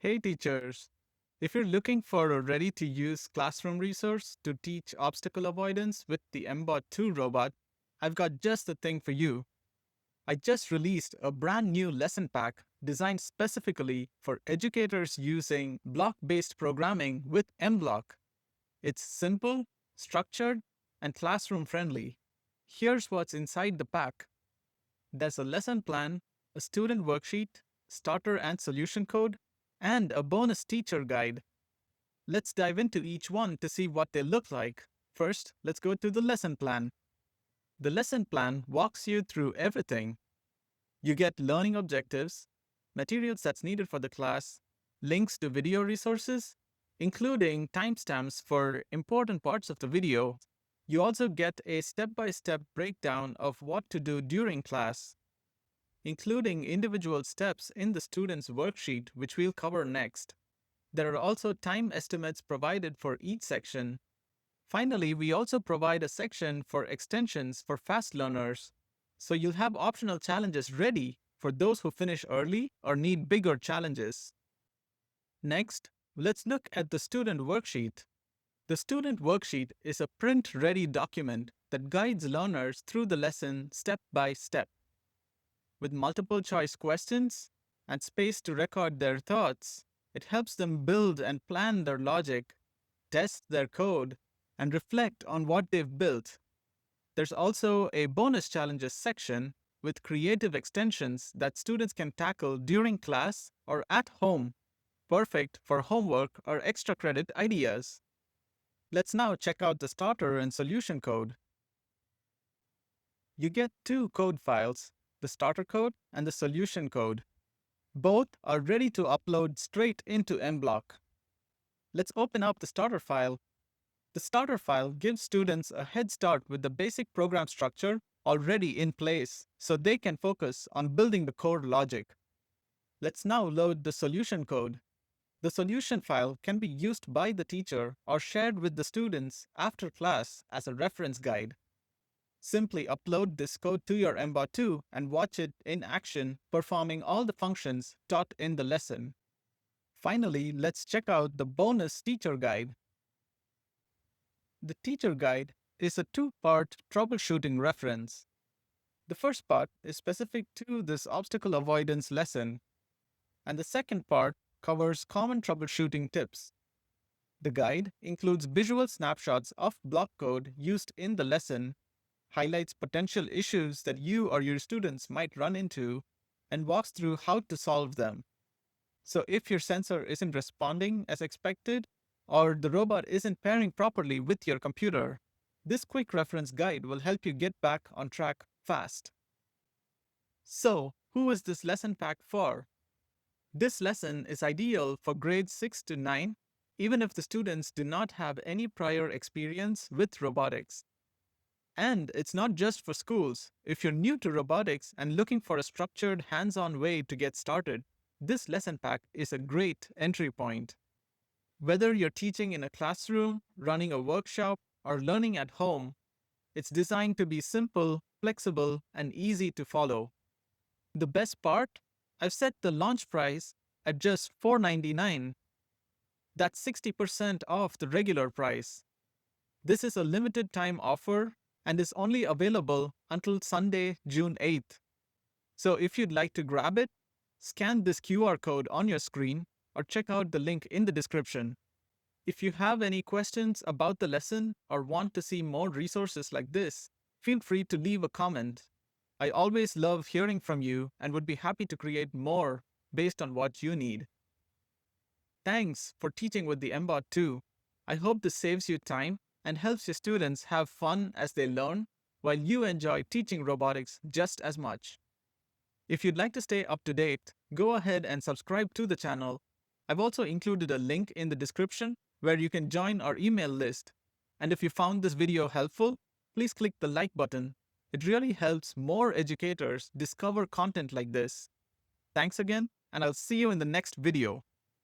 Hey teachers, if you're looking for a ready-to-use classroom resource to teach obstacle avoidance with the mBot2 robot, I've got just the thing for you. I just released a brand new lesson pack designed specifically for educators using block-based programming with mBlock. It's simple, structured, and classroom-friendly. Here's what's inside the pack. There's a lesson plan, a student worksheet, starter and solution code, and a bonus teacher guide. Let's dive into each one to see what they look like. First, let's go to the lesson plan. The lesson plan walks you through everything. You get learning objectives, materials that's needed for the class, links to video resources, including timestamps for important parts of the video. You also get a step-by-step breakdown of what to do during class, including individual steps in the student's worksheet, which we'll cover next. There are also time estimates provided for each section. Finally, we also provide a section for extensions for fast learners, so you'll have optional challenges ready for those who finish early or need bigger challenges. Next, let's look at the student worksheet. The student worksheet is a print-ready document that guides learners through the lesson step by step. With multiple choice questions and space to record their thoughts, it helps them build and plan their logic, test their code, and reflect on what they've built. There's also a bonus challenges section with creative extensions that students can tackle during class or at home, perfect for homework or extra credit ideas. Let's now check out the starter and solution code. You get two code files, the starter code and the solution code. Both are ready to upload straight into mBlock. Let's open up the starter file. The starter file gives students a head start with the basic program structure already in place, so they can focus on building the core logic. Let's now load the solution code. The solution file can be used by the teacher or shared with the students after class as a reference guide. Simply upload this code to your mBot2 and watch it in action, performing all the functions taught in the lesson. Finally, let's check out the bonus teacher guide. The teacher guide is a two-part troubleshooting reference. The first part is specific to this obstacle avoidance lesson, and the second part covers common troubleshooting tips. The guide includes visual snapshots of block code used in the lesson, highlights potential issues that you or your students might run into, and walks through how to solve them. So if your sensor isn't responding as expected, or the robot isn't pairing properly with your computer, this quick reference guide will help you get back on track fast. So, who is this lesson pack for? This lesson is ideal for grades 6 to 9, even if the students do not have any prior experience with robotics. And it's not just for schools. If you're new to robotics and looking for a structured, hands-on way to get started, this lesson pack is a great entry point. Whether you're teaching in a classroom, running a workshop, or learning at home, it's designed to be simple, flexible, and easy to follow. The best part? I've set the launch price at just $4.99. That's 60% off the regular price. This is a limited time offer and is only available until Sunday, June 8th. So if you'd like to grab it, scan this QR code on your screen or check out the link in the description. If you have any questions about the lesson or want to see more resources like this, feel free to leave a comment. I always love hearing from you and would be happy to create more based on what you need. Thanks for teaching with the mBot2. I hope this saves you time and helps your students have fun as they learn, while you enjoy teaching robotics just as much. If you'd like to stay up to date, go ahead and subscribe to the channel. I've also included a link in the description where you can join our email list. And if you found this video helpful, please click the like button. It really helps more educators discover content like this. Thanks again, and I'll see you in the next video.